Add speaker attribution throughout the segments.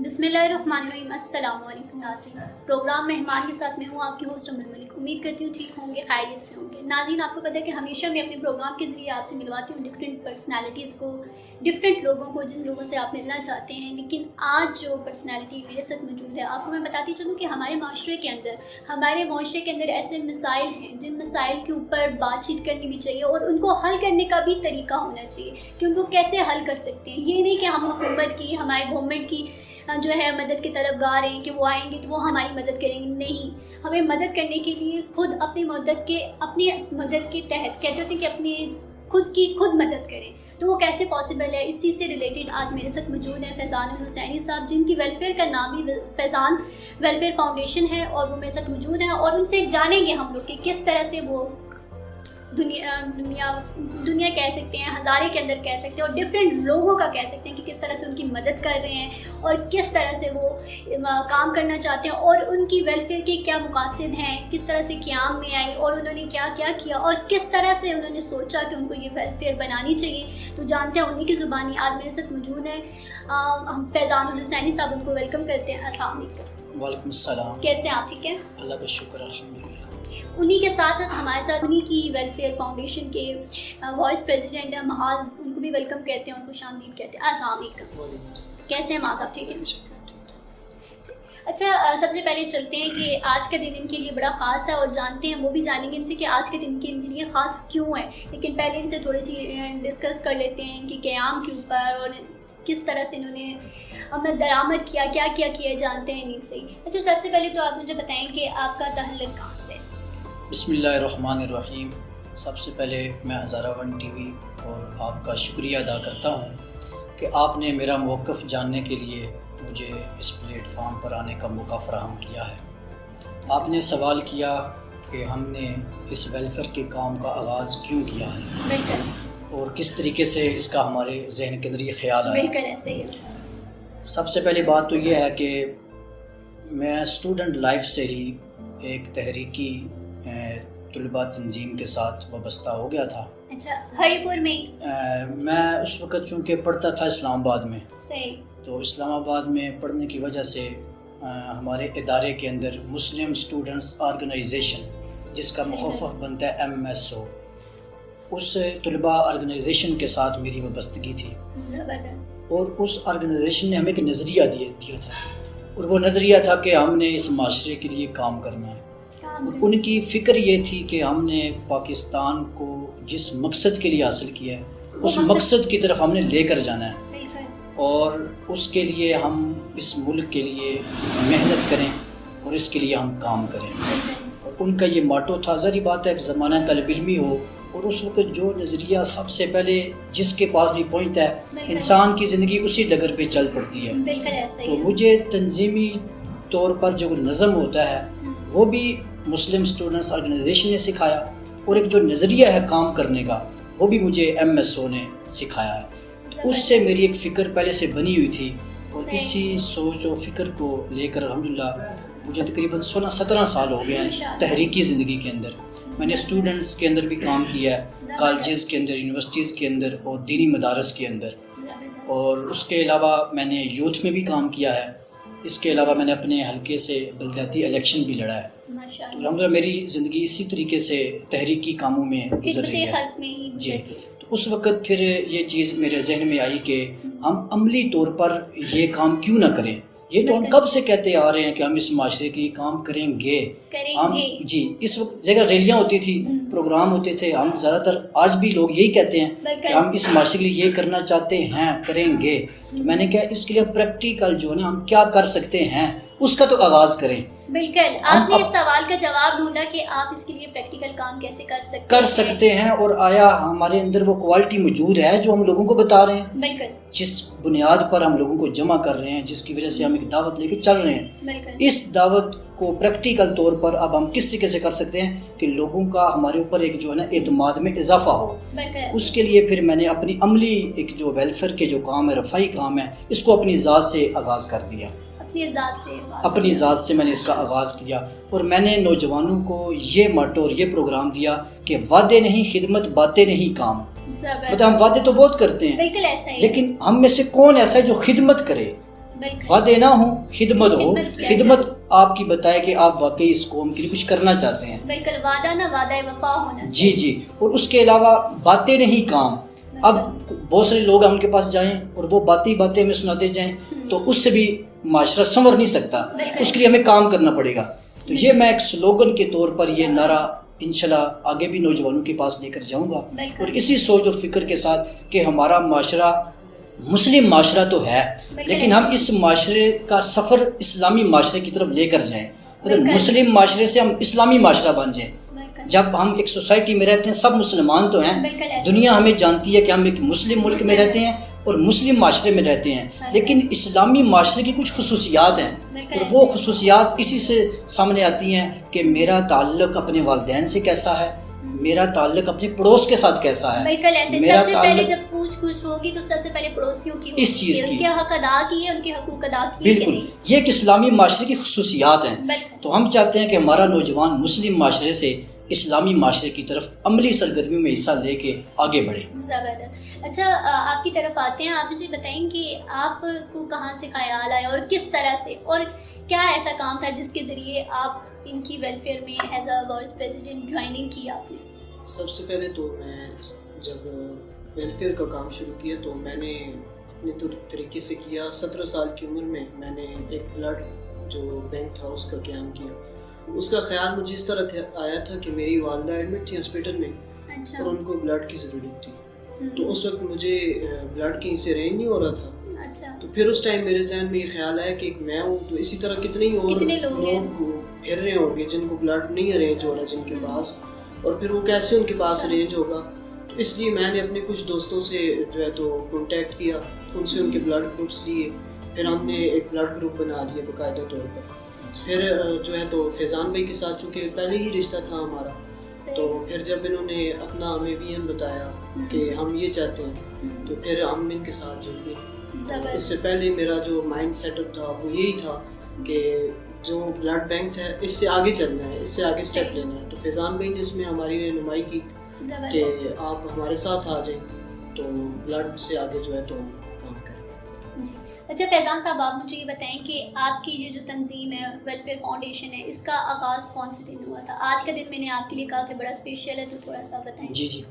Speaker 1: بسم اللہ الرحمن الرحیم۔ السلام علیکم ناظرین، پروگرام مہمان کے ساتھ میں ہوں آپ کی ہوسٹ عمر ملک۔ امید کرتی ہوں ٹھیک ہوں گے، خیریت سے ہوں گے۔ ناظرین، آپ کو پتہ ہے کہ ہمیشہ میں اپنے پروگرام کے ذریعے آپ سے ملواتی ہوں ڈفرینٹ پرسنالٹیز کو، ڈفرینٹ لوگوں کو جن لوگوں سے آپ ملنا چاہتے ہیں۔ لیکن آج جو پرسنالٹی میرے ساتھ موجود ہے، آپ کو میں بتاتی چلوں کہ ہمارے معاشرے کے اندر ایسے مسائل ہیں جن مسائل کے اوپر بات چیت کرنی بھی چاہیے اور ان کو حل کرنے کا بھی طریقہ ہونا چاہیے کہ ان کو کیسے حل کر سکتے ہیں۔ یہ نہیں کہ ہم حکومت کی، ہمارے گورنمنٹ کی جو ہے مدد کے طلبگار ہیں کہ وہ آئیں گے تو وہ ہماری مدد کریں گے۔ نہیں، ہمیں مدد کرنے کے لیے خود اپنی مدد کے تحت کہتے ہوتے ہیں کہ اپنی خود مدد کریں۔ تو وہ کیسے پاسبل ہے، اسی سے ریلیٹڈ آج میرے ساتھ موجود ہیں فیضان الحسینی صاحب، جن کی ویلفیئر کا نام ہی فیضان ویلفیئر فاؤنڈیشن ہے، اور وہ میرے ساتھ موجود ہیں اور ان سے جانیں گے ہم لوگ کہ کس طرح سے وہ دنیا کہہ سکتے ہیں، ہزارے کے اندر کہہ سکتے ہیں، اور ڈفرینٹ لوگوں کا کہہ سکتے ہیں کہ کس طرح سے ان کی مدد کر رہے ہیں اور کس طرح سے وہ کام کرنا چاہتے ہیں اور ان کی ویلفیئر کے کیا مقاصد ہیں، کس طرح سے قیام میں آئی اور انہوں نے کیا کیا اور کس طرح سے انہوں نے سوچا کہ ان کو یہ ویلفیئر بنانی چاہیے۔ تو جانتے ہیں انہی کی زبانی آج میرے ساتھ موجود ہیں ہم فیضان الحسینی صاحب، ان کو ویلکم کرتے ہیں۔ السلام علیکم۔
Speaker 2: وعلیکم السلام۔
Speaker 1: کیسے ہیں آپ؟ ٹھیک ہے،
Speaker 2: اللہ کا شکر الحمدللہ۔
Speaker 1: انہی کے ساتھ ساتھ ہمارے ساتھ انہی کی ویلفیئر فاؤنڈیشن کے وائس پریزیڈنٹ ہیں محاذ، ان کو بھی ویلکم کہتے ہیں اور خوش آمدید کہتے ہیں۔ السلام علیکم۔ کیسے ہیں محاذ آپ؟ ٹھیک ہے۔ اچھا، سب سے پہلے چلتے ہیں کہ آج کا دن ان کے لیے بڑا خاص ہے اور جانتے ہیں، وہ بھی جانیں گے ان سے کہ آج کے دن ان کے لیے خاص کیوں ہے۔ لیکن پہلے ان سے تھوڑی سی ڈسکس کر لیتے ہیں کہ قیام کے اوپر اور کس طرح سے انہوں نے عمل درآمد کیا کیا جانتے ہیں انہیں سے۔ اچھا، سب سے پہلے تو آپ مجھے بتائیں کہ آپ کا تعلق کہاں سے ہے؟
Speaker 2: بسم اللہ الرحمن الرحیم۔ سب سے پہلے میں ہزارہ ون ٹی وی اور آپ کا شکریہ ادا کرتا ہوں کہ آپ نے میرا موقف جاننے کے لیے مجھے اس پلیٹ فارم پر آنے کا موقع فراہم کیا ہے۔ آپ نے سوال کیا کہ ہم نے اس ویلفیئر کے کام کا آغاز کیوں کیا ہے،
Speaker 1: بالکل،
Speaker 2: اور کس طریقے سے اس کا ہمارے ذہن کے اندر یہ خیال آیا۔
Speaker 1: بالکل ایسے ہی ہے۔
Speaker 2: سب سے پہلی بات تو یہ ہے کہ میں اسٹوڈنٹ لائف سے ہی ایک تحریکی طلباء تنظیم کے ساتھ وابستہ ہو گیا تھا۔
Speaker 1: اچھا، ہری پور میں ہی؟
Speaker 2: میں اس وقت چونکہ پڑھتا تھا اسلام آباد میں،
Speaker 1: صحیح۔
Speaker 2: تو اسلام آباد میں پڑھنے کی وجہ سے ہمارے ادارے کے اندر مسلم اسٹوڈنٹس آرگنائزیشن، جس کا مخفف بنتا ہے MSO، اس طلباء آرگنائزیشن کے ساتھ میری وابستگی تھی۔
Speaker 1: زبردست۔
Speaker 2: اور اس آرگنائزیشن نے ہمیں ایک نظریہ دیا تھا، اور وہ نظریہ تھا کہ ہم نے اس معاشرے کے لیے کام کرنا ہے۔ اور ان کی فکر یہ تھی کہ ہم نے پاکستان کو جس مقصد کے لیے حاصل کیا ہے اس مقصد کی طرف ہم نے لے کر جانا ہے، اور اس کے لیے ہم اس ملک کے لیے محنت کریں اور اس کے لیے ہم کام کریں۔ اور ان کا یہ ماٹو تھا۔ ظاہری بات ہے کہ زمانہ طالب علمی ہو اور اس وقت جو نظریہ سب سے پہلے جس کے پاس بھی پہنچتا ہے، انسان کی زندگی اسی ڈگر پہ چل پڑتی ہے۔
Speaker 1: بالکل ایسا ہی
Speaker 2: تو مجھے تنظیمی طور پر جو نظم ہوتا ہے وہ بھی مسلم اسٹوڈنٹس آرگنائزیشن نے سکھایا، اور ایک جو نظریہ ہے کام کرنے کا وہ بھی مجھے MSO نے سکھایا ہے۔ اس سے میری ایک فکر پہلے سے بنی ہوئی تھی، اور اسی سوچ و فکر کو لے کر الحمدللہ مجھے تقریباً 16-17 سال ہو گئے ہیں تحریکی زندگی کے اندر۔ میں نے اسٹوڈنٹس کے اندر بھی کام کیا ہے، کالجز کے اندر، یونیورسٹیز کے اندر اور دینی مدارس کے اندر، اور اس کے علاوہ میں نے یوتھ میں بھی کام کیا ہے۔ اس کے علاوہ میں نے اپنے حلقے سے بلدیاتی الیکشن بھی لڑا ہے۔ تو الحمدللہ میری زندگی اسی طریقے سے تحریکی کاموں میں گزر رہی ہے۔ جی، تو اس وقت پھر یہ چیز میرے ذہن میں آئی کہ ہم عملی طور پر یہ کام کیوں نہ کریں۔ یہ تو ہم کب سے کہتے آ رہے ہیں کہ ہم اس معاشرے کے لیے کام کریں گے۔ ہم جی، اس وقت جگہ ریلیاں ہوتی تھی، پروگرام ہوتے تھے، ہم زیادہ تر آج بھی لوگ یہی کہتے ہیں کہ ہم اس معاشرے کے لیے یہ کرنا چاہتے ہیں، کریں گے۔ تو میں نے کہا اس کے لیے پریکٹیکل جو ہے نا ہم کیا کر سکتے ہیں اس کا تو آغاز کریں۔
Speaker 1: بالکل، آپ نے اس سوال کا جواب ڈھونڈا کہ آپ اس کے لیے پریکٹیکل کام کیسے کر سکتے
Speaker 2: ہیں، اور آیا ہمارے اندر وہ کوالٹی موجود ہے جو ہم لوگوں کو بتا رہے ہیں۔
Speaker 1: بالکل،
Speaker 2: جس بنیاد پر ہم لوگوں کو جمع کر رہے ہیں، جس کی وجہ سے ہم ایک دعوت لے کے چل رہے ہیں،
Speaker 1: بالکل،
Speaker 2: اس دعوت کو پریکٹیکل طور پر اب ہم کس طریقے سے کر سکتے ہیں کہ لوگوں کا ہمارے اوپر ایک جو ہے نا اعتماد میں اضافہ ہو۔ اس کے لیے پھر میں نے اپنی عملی ایک جو ویلفیئر کے جو کام ہے، رفاہی کام ہے، اس کو اپنی ذات سے آغاز کر دیا۔ اپنی ذات سے میں نے اس کا آغاز کیا، اور میں نے نوجوانوں کو یہ ماٹو اور یہ پروگرام دیا کہ وعدے نہیں خدمت، باتیں نہیں کام۔ مطلب ہم وعدے تو بہت کرتے ہیں، لیکن ہم میں سے کون ایسا ہے جو خدمت کرے، وعدے نہ ہوں، خدمت ہو،
Speaker 1: خدمت کیا
Speaker 2: خدمت آپ کی بتائے کہ آپ واقعی اس قوم کے لیے کچھ کرنا چاہتے ہیں.
Speaker 1: بالکل، وعدہ نہ وعدہ وفا ہونا.
Speaker 2: جی جی. اور اس کے علاوہ باتیں نہیں کام. اب بہت سارے لوگ ان کے پاس جائیں اور وہ باتیں ہمیں سناتے جائیں تو اس سے بھی معاشرہ سنور نہیں سکتا، اس کے لیے ہمیں کام کرنا پڑے گا. تو یہ میں ایک سلوگن کے طور پر یہ نعرہ انشاءاللہ آگے بھی نوجوانوں کے پاس لے کر جاؤں گا، اور اسی سوچ اور فکر کے ساتھ کہ ہمارا معاشرہ مسلم معاشرہ تو ہے، لیکن ہم اس معاشرے کا سفر اسلامی معاشرے کی طرف لے کر جائیں، مطلب مسلم معاشرے سے ہم اسلامی معاشرہ بن جائیں. جب ہم ایک سوسائٹی میں رہتے ہیں، سب مسلمان تو ہیں، دنیا ہمیں جانتی ہے کہ ہم ایک مسلم ملک میں رہتے ہیں اور مسلم معاشرے میں رہتے ہیں، لیکن اسلامی معاشرے کی کچھ خصوصیات ہیں، اور وہ خصوصیات اسی سے سامنے آتی ہیں کہ میرا تعلق اپنے والدین سے کیسا ہے، میرا تعلق اپنے پڑوس کے ساتھ کیسا ہے.
Speaker 1: بالکل ایسے سب سے پہلے جب پوچھ گچھ ہوگی تو سب سے پہلے پڑوسیوں کی
Speaker 2: اس چیز کی،
Speaker 1: ان کے حق ادا کیے، ان کے حقوق ادا کیے.
Speaker 2: بالکل یہ ایک اسلامی معاشرے کی خصوصیات ہیں. تو ہم چاہتے ہیں کہ ہمارا نوجوان مسلم معاشرے سے اسلامی معاشرے کی طرف عملی سرگرمیوں میں حصہ لے کے آگے بڑھے.
Speaker 1: زبردست. اچھا آپ کی طرف آتے ہیں، آپ مجھے بتائیں کہ آپ کو کہاں سے خیال آیا اور کس طرح سے، اور کیا ایسا کام تھا جس کے ذریعے آپ ان کی ویلفیئر میں as a vice president joining کی آپ نے؟
Speaker 3: سب سے پہلے تو میں جب ویلفیئر کا کام شروع کیا تو میں نے اپنے طریقے سے کیا. 17 سال کی عمر میں میں نے ایک بلڈ جو بینک تھا اس کا قیام کیا. اس کا خیال مجھے اس طرح آیا تھا کہ میری والدہ ایڈمٹ تھی ہاسپٹل میں اور ان کو بلڈ کی ضرورت تھی، تو اس وقت مجھے بلڈ کہیں سے ارینج نہیں ہو رہا تھا. تو پھر اس ٹائم میرے ذہن میں یہ خیال آیا کہ میں ہوں تو اسی طرح کتنے ہی اور لوگ پھر رہے ہوں گے جن کو بلڈ نہیں ارینج ہو رہا جن کے پاس، اور پھر وہ کیسے ان کے پاس ارینج ہوگا. تو اس لیے میں نے اپنے کچھ دوستوں سے جو ہے تو کانٹیکٹ کیا، ان سے ان کے بلڈ گروپس لیے، پھر ہم نے ایک بلڈ گروپ بنا لیا باقاعدہ طور پر. پھر جو ہے تو فیضان بھائی کے ساتھ چونکہ پہلے ہی رشتہ تھا ہمارا، تو پھر جب انہوں نے اپنا ہمیں ویژن بتایا کہ ہم یہ چاہتے ہیں تو پھر ہم ان کے ساتھ جڑ گئے. اس سے پہلے میرا جو مائنڈ سیٹ اپ تھا وہ یہی تھا کہ جو بلڈ بینک ہے اس سے آگے چلنا ہے، اس سے آگے اسٹیپ لینا ہے. تو فیضان بھائی نے اس میں ہماری رہنمائی کی کہ آپ ہمارے ساتھ آ جائیں تو بلڈ سے آگے جو ہے تو کام کریں.
Speaker 1: جی اچھا فیضان صاحب، آپ مجھے یہ بتائیں کہ آپ کی یہ جو تنظیم ہے ویلفیئر فاؤنڈیشن ہے، اس کا آغاز کون سے دن ہوا تھا؟ آج کا دن میں نے آپ کے لیے کہا کہ بڑا اسپیشل ہے، تو تھوڑا سا بتائیں.
Speaker 2: جی جی،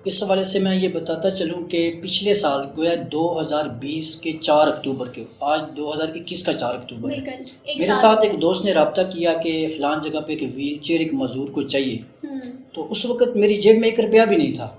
Speaker 2: اس حوالے سے میں یہ بتاتا چلوں کہ پچھلے سال گویا 2020 کے 4 اکتوبر کے، آج 2021 کا 4 اکتوبر ہے، میرے ساتھ ایک دوست نے رابطہ کیا کہ فلان جگہ پہ ایک ویل چیئر ایک معذور کو چاہیے. تو اس وقت میری جیب میں 1 روپیہ بھی نہیں تھا،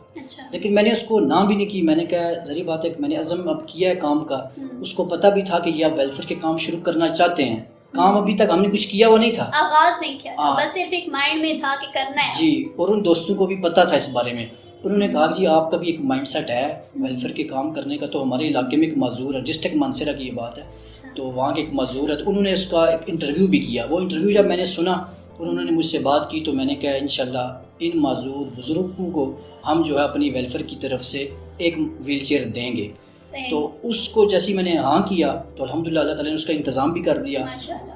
Speaker 2: لیکن میں نے اس کو نہ بھی نہیں کی. میں نے کہا ذریعہ بات ہے کہ میں نے عزم اب کیا ہے کام کا. اس کو پتہ بھی تھا کہ یہ آپ ویلفیئر کے کام شروع کرنا چاہتے ہیں، کام ابھی تک ہم نے کچھ کیا وہ نہیں تھا،
Speaker 1: آغاز نہیں کیا تھا، بس صرف ایک مائنڈ میں تھا کہ کرنا ہے. جی،
Speaker 2: اور ان دوستوں کو بھی پتہ تھا اس بارے میں. انہوں نے کہا جی آپ کا بھی ایک مائنڈ سیٹ ہے ویلفیئر کے کام کرنے کا. تو ہمارے علاقے میں ایک معذور ہے، ڈسٹرکٹ مانسیرا کی یہ بات ہے، تو وہاں کے ایک معذور ہے. تو انہوں نے اس کا ایک انٹرویو بھی کیا. وہ انٹرویو جب میں نے سنا اور انہوں نے مجھ سے بات کی تو میں نے کہا انشاءاللہ ان معذور بزرگوں کو ہم جو ہے اپنی ویلفیئر کی طرف سے ایک ویل چیئر دیں گے. تو اس کو جیسے میں نے ہاں کیا تو الحمدللہ اللہ تعالیٰ نے اس کا انتظام بھی کر دیا،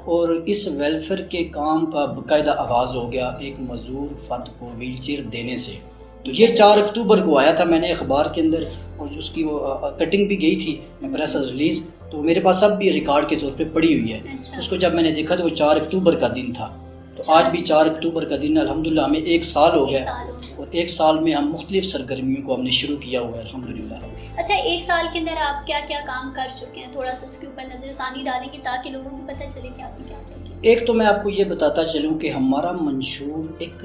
Speaker 2: اور اس ویلفیئر کے کام کا باقاعدہ آغاز ہو گیا ایک معذور فرد کو ویل چیئر دینے سے. تو یہ 4 اکتوبر کو آیا تھا، میں نے اخبار کے اندر، اور اس کی وہ کٹنگ بھی گئی تھی پریس ریلیز، تو میرے پاس اب بھی ریکارڈ کے طور پہ پڑی ہوئی ہے. اس کو جب میں نے دیکھا تو وہ 4 اکتوبر کا دن تھا. تو آج بھی 4 اکتوبر کا دن الحمدللہ ہمیں 1 سال ہو گیا، اور 1 سال میں ہم مختلف سرگرمیوں کو ہم نے شروع کیا ہوا ہے الحمدللہ.
Speaker 1: اچھا 1 سال کے اندر آپ کیا کیا کام کر چکے ہیں؟ تھوڑا سا اس کے اوپر نظر ثانی ڈالیں گے تاکہ لوگوں کو پتہ چلے کہ آپ نے کیا کیا کیا.
Speaker 2: ایک تو میں آپ کو یہ بتاتا چلوں کہ ہمارا منشور ایک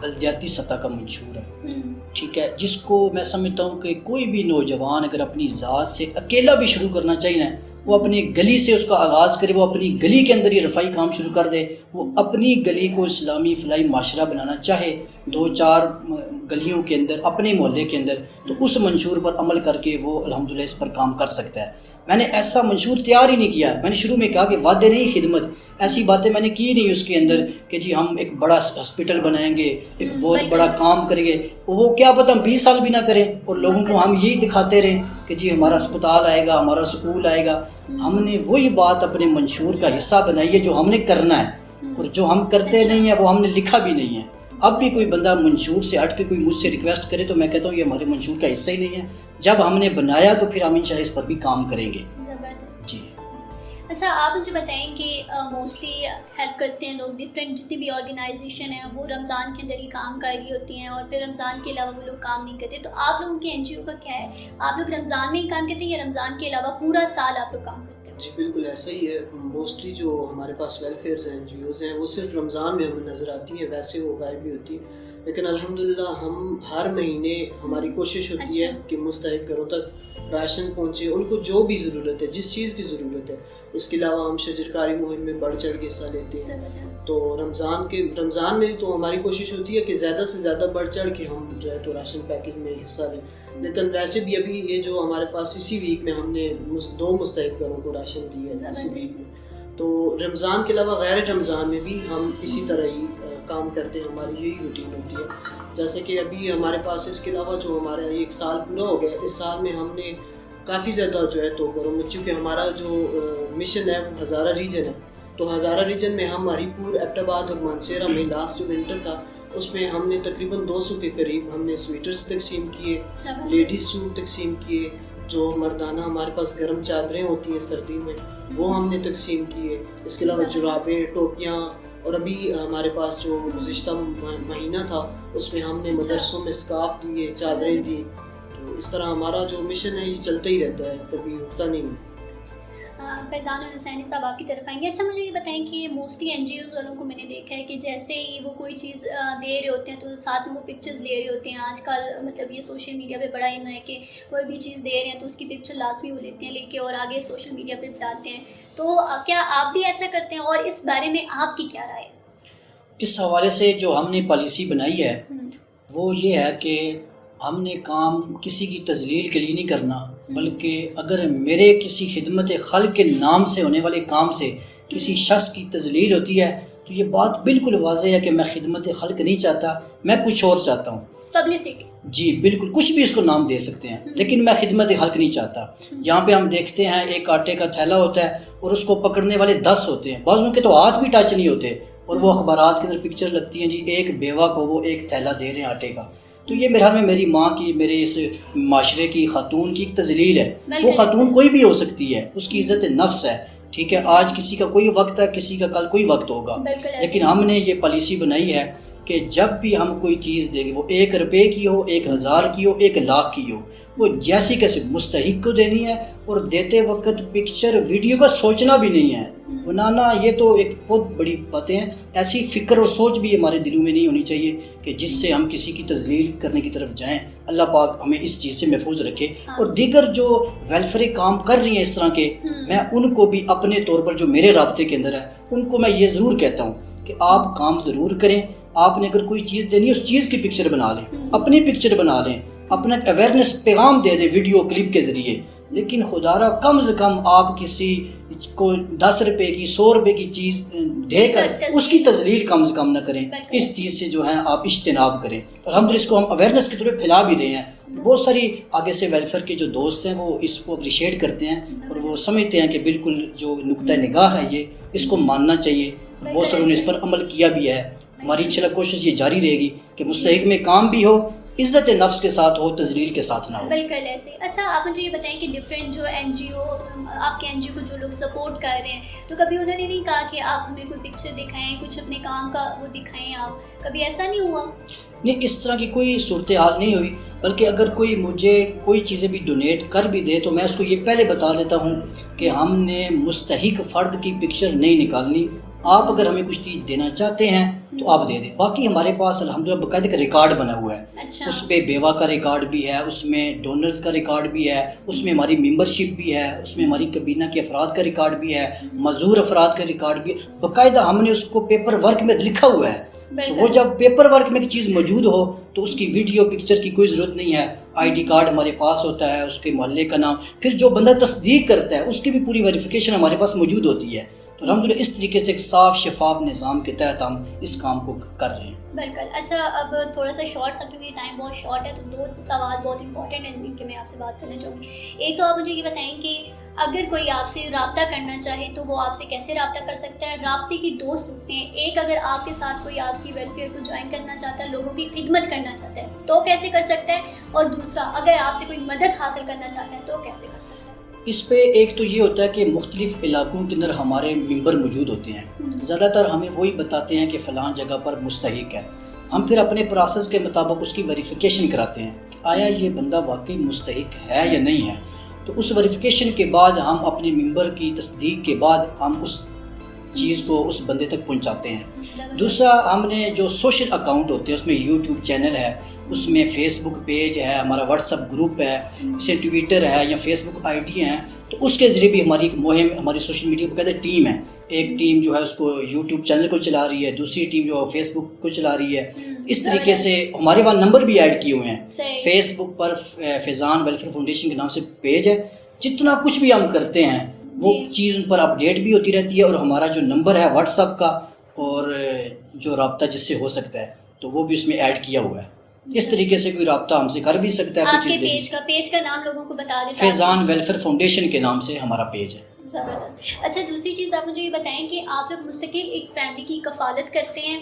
Speaker 2: بلدیاتی سطح کا منشور ہے، ٹھیک ہے، جس کو میں سمجھتا ہوں کہ کوئی بھی نوجوان اگر اپنی ذات سے اکیلا بھی شروع کرنا چاہیے نا، وہ اپنی گلی سے اس کا آغاز کرے، وہ اپنی گلی کے اندر ہی رفائی کام شروع کر دے، وہ اپنی گلی کو اسلامی فلاحی معاشرہ بنانا چاہے 2-4 گلیوں کے اندر اپنے محلے کے اندر، تو اس منشور پر عمل کر کے وہ الحمدللہ اس پر کام کر سکتا ہے. میں نے ایسا منشور تیار ہی نہیں کیا. میں نے شروع میں کہا کہ وعدے نہیں خدمت، ایسی باتیں میں نے کی نہیں اس کے اندر کہ جی ہم ایک بڑا ہاسپٹل بنائیں گے، ایک بہت بڑا کام کریں گے. وہ کیا پتہ ہم 20 سال بھی نہ کریں اور لوگوں کو ہم یہی دکھاتے رہیں کہ جی ہمارا اسپتال آئے گا، ہمارا سکول آئے گا. ہم نے وہی بات اپنے منشور کا حصہ بنائی ہے جو ہم نے کرنا ہے، اور جو ہم کرتے نہیں ہیں وہ ہم نے لکھا بھی نہیں ہے. اب بھی کوئی بندہ منشور سے ہٹ کے کوئی مجھ سے ریکویسٹ کرے تو میں کہتا ہوں یہ ہمارے منشور کا حصہ ہی نہیں ہے. جب ہم نے بنایا تو پھر ہم انشاءاللہ اس پر بھی کام کریں گے.
Speaker 1: زبردست.
Speaker 2: جی
Speaker 1: اچھا آپ مجھے بتائیں کہ موسٹلی ہیلپ کرتے ہیں لوگ ڈفرینٹ جتنی بھی آرگنائزیشن ہیں وہ رمضان کے اندر ہی کام کر رہی ہوتی ہیں اور پھر رمضان کے علاوہ وہ لوگ کام نہیں کرتے، تو آپ لوگوں کی این جی او کا کیا ہے؟ آپ لوگ رمضان میں ہی کام کرتے ہیں یا رمضان کے علاوہ پورا سال آپ لوگ کام کرتے ہیں؟
Speaker 3: جی بالکل ایسا ہی ہے. موسٹلی جو ہمارے پاس ویلفیئرز ہیں، این جی اوز ہیں، وہ صرف رمضان میں ہمیں نظر آتی ہیں، ویسے وہ غائب بھی ہوتی ہیں. لیکن الحمدللہ ہم ہر مہینے ہماری کوشش ہوتی ہے کہ مستحق گھروں تک راشن پہنچے، ان کو جو بھی ضرورت ہے، جس چیز کی ضرورت ہے. اس کے علاوہ ہم شجرکاری مہم میں بڑھ چڑھ کے حصہ لیتے ہیں. تو رمضان میں تو ہماری کوشش ہوتی ہے کہ زیادہ سے زیادہ بڑھ چڑھ کے ہم جو ہے تو راشن پیکنگ میں حصہ لیں. لیکن ویسے بھی ابھی یہ جو ہمارے پاس اسی ویک میں ہم نے 2 مستحق گھروں کو راشن دی ہے اسی ویک میں. تو رمضان کے علاوہ غیر رمضان میں بھی ہم اسی طرح ہی کام کرتے ہیں، ہماری یہی روٹین ہوتی ہے. جیسے کہ ابھی ہمارے پاس اس کے علاوہ جو ہمارا 1 سال پورا ہو گیا، اس سال میں ہم نے کافی زیادہ جو ہے تو گھروں میں، چونکہ ہمارا جو مشن ہے وہ ہزارہ ریجن ہے، تو ہزارہ ریجن میں ہم ہری پور، ایبٹ آباد اور مانسہرہ میں لاسٹ جو ونٹر تھا اس میں ہم نے تقریباً 200 کے قریب ہم نے سویٹرز تقسیم کیے، لیڈیز سوٹ تقسیم کیے، جو مردانہ ہمارے پاس گرم چادریں ہوتی ہیں سردی میں وہ ہم نے تقسیم کیے. اس کے علاوہ جرابیں، ٹوپیاں، اور ابھی ہمارے پاس جو گزشتہ مہینہ تھا اس میں ہم نے مدرسوں میں اسکارف دیے، چادریں دی. تو اس طرح ہمارا جو مشن ہے یہ چلتا ہی رہتا ہے، کبھی رکتا نہیں ہے.
Speaker 1: فیضان الحسینی صاحب آپ کی طرف آئیں گے. اچھا مجھے یہ بتائیں کہ موسٹلی این جی اوز والوں کو میں نے دیکھا ہے کہ جیسے ہی وہ کوئی چیز دے رہے ہوتے ہیں تو ساتھ میں وہ پکچرز لے رہے ہوتے ہیں. آج کل مطلب یہ سوشل میڈیا پہ بڑا ان ہے کہ کوئی بھی چیز دے رہے ہیں تو اس کی پکچر لازمی وہ لیتے ہیں لے کے اور آگے سوشل میڈیا پہ ڈالتے ہیں. تو کیا آپ بھی ایسا کرتے ہیں اور اس بارے میں آپ کی کیا رائے ہے؟
Speaker 2: اس حوالے سے جو ہم نے پالیسی بنائی ہے وہ یہ ہے کہ ہم نے کام کسی کی تذلیل کے لیے نہیں کرنا، بلکہ اگر میرے کسی خدمت خلق کے نام سے ہونے والے کام سے کسی شخص کی تذلیل ہوتی ہے تو یہ بات بالکل واضح ہے کہ میں خدمت خلق نہیں چاہتا، میں کچھ اور چاہتا ہوں.
Speaker 1: پبلسٹی.
Speaker 2: جی بالکل، کچھ بھی اس کو نام دے سکتے ہیں، لیکن میں خدمت خلق نہیں چاہتا. یہاں پہ ہم دیکھتے ہیں ایک آٹے کا تھیلا ہوتا ہے اور اس کو پکڑنے والے 10 ہوتے ہیں، بعضوں کے تو ہاتھ بھی ٹچ نہیں ہوتے، اور وہ اخبارات کے اندر پکچر لگتی ہیں جی ایک بیوہ کو وہ ایک تھیلا دے رہے ہیں آٹے کا. تو یہ میرا میں میری ماں کی، میرے اس معاشرے کی خاتون کی ایک تذلیل ہے. وہ خاتون کوئی بھی ہو سکتی ہے، اس کی عزت نفس ہے، ٹھیک ہے. آج کسی کا کوئی وقت ہے، کسی کا کل کوئی وقت ہوگا، لیکن ہم نے یہ پالیسی بنائی ہے کہ جب بھی ہم کوئی چیز دیں گے، وہ 1 روپے کی ہو، 1000 کی ہو، 1 لاکھ کی ہو، وہ جیسی کیسے مستحق کو دینی ہے. اور دیتے وقت پکچر ویڈیو کا سوچنا بھی نہیں ہے، بنانا یہ تو ایک بہت بڑی باتیں ہیں. ایسی فکر اور سوچ بھی ہمارے دلوں میں نہیں ہونی چاہیے کہ جس سے ہم کسی کی تذلیل کرنے کی طرف جائیں. اللہ پاک ہمیں اس چیز سے محفوظ رکھے. اور دیگر جو ویلفیئر کام کر رہی ہیں اس طرح کے، میں ان کو بھی اپنے طور پر جو میرے رابطے کے اندر ہے ان کو میں یہ ضرور کہتا ہوں کہ آپ کام ضرور کریں. آپ نے اگر کوئی چیز دینی ہے اس چیز کی پکچر بنا لیں، اپنی پکچر بنا لیں، اپنا اویئرنیس پیغام دے دیں ویڈیو کلپ کے ذریعے. لیکن خدا را کم سے کم آپ کسی کو 10 روپے کی 100 روپے کی چیز دے کر اس کی تذلیل کم سے کم نہ کریں. اس چیز سے جو ہے آپ اجتناب کریں. الحمدللہ اس کو ہم اویئرنیس کے طور پہ پھیلا بھی رہے ہیں. بہت ساری آگے سے ویلفیئر کے جو دوست ہیں وہ اس کو اپریشیٹ کرتے ہیں اور وہ سمجھتے ہیں کہ بالکل جو نقطہ نگاہ ہے یہ اس کو ماننا چاہیے. بہت ساروں نے اس پر عمل کیا بھی ہے. ہماری انشاءاللہ کوشش یہ جاری رہے گی کہ مستحق میں کام بھی ہو، عزت نفس کے ساتھ ہو، تذلیل کے ساتھ نہ ہو.
Speaker 1: بالکل ایسے. اچھا آپ مجھے یہ بتائیں کہ ڈفرینٹ جو این جی او، آپ کے این جی او کو جو لوگ سپورٹ کر رہے ہیں تو کبھی انہوں نے نہیں کہا کہ آپ ہمیں کوئی پکچر دکھائیں، کچھ اپنے کام کا وہ دکھائیں؟ آپ کبھی ایسا نہیں ہوا؟
Speaker 2: نہیں، اس طرح کی کوئی صورتحال نہیں ہوئی. بلکہ اگر کوئی مجھے کوئی چیزیں بھی ڈونیٹ کر بھی دے تو میں اس کو یہ پہلے بتا دیتا ہوں کہ ہم نے مستحق فرد کی پکچر نہیں نکالنی. آپ اگر ہمیں کچھ چیز دینا چاہتے ہیں تو آپ دے دیں. باقی ہمارے پاس الحمدللہ باقاعدہ کا ریکارڈ بنا ہوا ہے. اس پہ بیوہ کا ریکارڈ بھی ہے، اس میں ڈونرز کا ریکارڈ بھی ہے، اس میں ہماری ممبرشپ بھی ہے، اس میں ہماری کابینہ کے افراد کا ریکارڈ بھی ہے، معذور افراد کا ریکارڈ بھی ہے. باقاعدہ ہم نے اس کو پیپر ورک میں لکھا ہوا ہے. تو وہ جب پیپر ورک میں چیز موجود ہو تو اس کی ویڈیو پکچر کی کوئی ضرورت نہیں ہے. آئی ڈی کارڈ ہمارے پاس ہوتا ہے، اس کے محلے کا نام، پھر جو بندہ تصدیق کرتا ہے اس کی بھی پوری ویریفیکیشن ہمارے پاس موجود ہوتی ہے. تو الحمدللہ اس طریقے سے ایک صاف شفاف نظام کے تحت ہم اس کام کو کر رہے ہیں.
Speaker 1: بالکل. اچھا اب تھوڑا سا شارٹ سا، کیونکہ ٹائم بہت شارٹ ہے، تو 2 سوال بہت امپورٹنٹ ہیں جن کے میں آپ سے بات کرنا چاہوں گی. ایک تو آپ مجھے یہ بتائیں کہ اگر کوئی آپ سے رابطہ کرنا چاہے تو وہ آپ سے کیسے رابطہ کر سکتا ہے؟ رابطے کی 2 صورتیں ہیں. ایک، اگر آپ کے ساتھ کوئی آپ کی ویلفیئر کو جوائن کرنا چاہتا ہے، لوگوں کی خدمت کرنا چاہتا ہے تو کیسے کر سکتا ہے؟ اور دوسرا، اگر آپ سے کوئی مدد حاصل کرنا چاہتا ہے تو کیسے کر سکتا ہے؟
Speaker 2: اس پہ ایک تو یہ ہوتا ہے کہ مختلف علاقوں کے اندر ہمارے ممبر موجود ہوتے ہیں، زیادہ تر ہمیں وہی بتاتے ہیں کہ فلاں جگہ پر مستحق ہے، ہم پھر اپنے پروسیس کے مطابق اس کی ویریفیکیشن کراتے ہیں کہ آیا یہ بندہ واقعی مستحق ہے یا نہیں ہے، تو اس ویریفیکیشن کے بعد ہم اپنے ممبر کی تصدیق کے بعد ہم اس چیز کو اس بندے تک پہنچاتے ہیں۔ دوسرا، ہم نے جو سوشل اکاؤنٹ ہوتے ہیں اس میں یوٹیوب چینل ہے، اس میں فیس بک پیج ہے، ہمارا واٹس ایپ گروپ ہے، اسے ٹویٹر ہے یا فیس بک آئی ڈی ہیں، تو اس کے ذریعے بھی ہماری ایک مہم، ہماری سوشل میڈیا پہ کہتے ٹیم ہے، ایک ٹیم جو ہے اس کو یوٹیوب چینل کو چلا رہی ہے، دوسری ٹیم جو فیس بک کو چلا رہی ہے، اس طریقے سے ہمارے وہاں نمبر بھی ایڈ کیے ہوئے ہیں۔ فیس بک پر فیضان ویلفیئر فاؤنڈیشن کے نام سے پیج ہے، جتنا کچھ بھی ہم کرتے ہیں وہ چیز ان پر اپڈیٹ بھی ہوتی رہتی ہے، اور ہمارا جو نمبر ہے واٹس ایپ کا اور جو رابطہ جس سے ہو سکتا ہے تو وہ بھی اس میں ایڈ کیا ہوا ہے۔ اس طریقے سے کوئی رابطہ ہم سے کر بھی سکتا ہے۔
Speaker 1: آپ کے پیج کا نام لوگوں کو بتا دیں۔
Speaker 2: فیضان ویلفیئر فاؤنڈیشن کے نام سے ہمارا پیج ہے۔
Speaker 1: زبردست۔ اچھا، دوسری چیز آپ مجھے یہ بتائیں کہ آپ لوگ مستقل ایک فیملی کی کفالت کرتے ہیں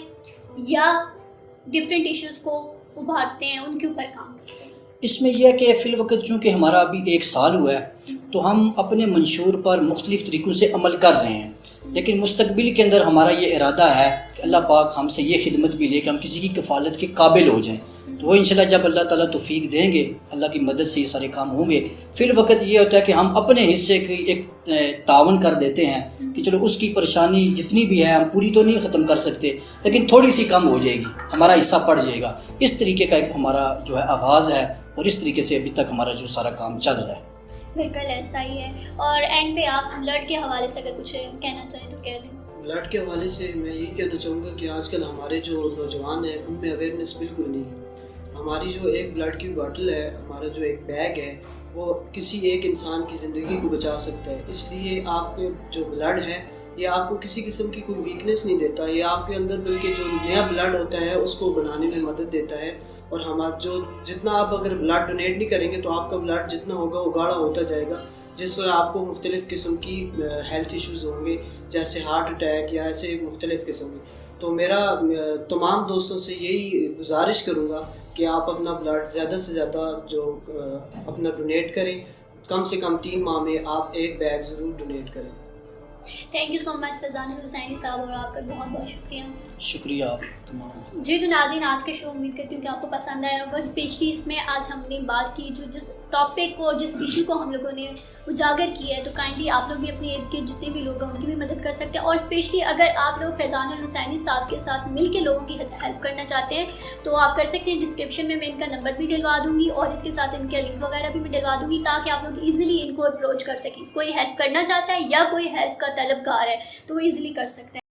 Speaker 1: یا ڈفرینٹ ایشوز کو ابھارتے ہیں، ان کے اوپر کام کرتے ہیں؟
Speaker 2: اس میں یہ ہے کہ فی الوقت چونکہ ہمارا ابھی 1 سال ہوا ہے تو ہم اپنے منشور پر مختلف طریقوں سے عمل کر رہے ہیں، لیکن مستقبل کے اندر ہمارا یہ ارادہ ہے کہ اللہ پاک ہم سے یہ خدمت بھی لے کہ ہم کسی کی کفالت کے قابل ہو جائیں، تو وہ انشاءاللہ جب اللہ تعالیٰ توفیق دیں گے، اللہ کی مدد سے یہ سارے کام ہوں گے۔ فی الوقت یہ ہوتا ہے کہ ہم اپنے حصے کی ایک تعاون کر دیتے ہیں کہ چلو اس کی پریشانی جتنی بھی ہے ہم پوری تو نہیں ختم کر سکتے، لیکن تھوڑی سی کم ہو جائے گی، ہمارا حصہ پڑ جائے گا۔ اس طریقے کا ایک ہمارا جو ہے آغاز ہے، اور اس طریقے سے ابھی تک ہمارا جو سارا کام چل رہا ہے۔
Speaker 1: بالکل ایسا ہی ہے۔ اور اینڈ پہ آپ بلڈ کے حوالے سے اگر کچھ کہنا چاہیں تو کہہ دیں۔
Speaker 3: بلڈ کے حوالے سے میں یہی کہنا چاہوں گا کہ آج کل ہمارے جو نوجوان ہیں ان میں اویئرنیس بالکل نہیں ہے۔ ہماری جو ایک بلڈ کی باٹل ہے، ہمارا جو ایک بیگ ہے، وہ کسی ایک انسان کی زندگی کو بچا سکتا ہے۔ اس لیے آپ کے جو بلڈ ہے یہ آپ کو کسی قسم کی کوئی ویکنیس نہیں دیتا، یہ آپ کے اندر بلکہ جو نیا بلڈ ہوتا ہے اس کو بنانے میں مدد دیتا ہے۔ اور ہمارا جو جتنا آپ اگر بلڈ ڈونیٹ نہیں کریں گے تو آپ کا بلڈ جتنا ہوگا وہ گاڑھا ہوتا جائے گا، جس سے آپ کو مختلف قسم کی ہیلتھ ایشوز ہوں گے، جیسے ہارٹ اٹیک یا ایسے مختلف قسم کے۔ تو میرا تمام دوستوں سے یہی گزارش کروں گا کہ آپ اپنا بلڈ زیادہ سے زیادہ جو اپنا ڈونیٹ کریں، کم سے کم 3 ماہ میں آپ 1 بیگ ضرور ڈونیٹ کریں۔
Speaker 1: تھینک یو سو مچ فیضان الحسینی صاحب، اور آپ کا بہت بہت شکریہ۔
Speaker 2: شکریہ آپ تمام۔
Speaker 1: جی تو ناظرین، آج کے شو امید کرتی ہوں کہ آپ کو پسند آیا ہوگا، اسپیشلی اس میں آج ہم نے بات کی جس ٹاپک کو، جس ایشو کو ہم لوگوں نے اجاگر کیا ہے، تو کائنڈلی آپ لوگ بھی اپنے ارد گرد جتنے بھی لوگ ہیں ان کی بھی مدد کر سکتے ہیں، اور اسپیشلی اگر آپ لوگ فیضان الحسینی صاحب کے ساتھ مل کے لوگوں کی ہیلپ کرنا چاہتے ہیں تو آپ کر سکتے ہیں۔ ڈسکرپشن میں ان کا نمبر بھی ڈلوا دوں گی، اور اس کے ساتھ ان کا لنک وغیرہ بھی میں ڈلوا دوں گی، تاکہ آپ لوگ ایزیلی ان کو اپروچ کر سکیں۔ کوئی ہیلپ کرنا چاہتا ہے یا کوئی ہیلپ کا طلبگار ہے تو وہ ایزیلی کر سکتے ہیں۔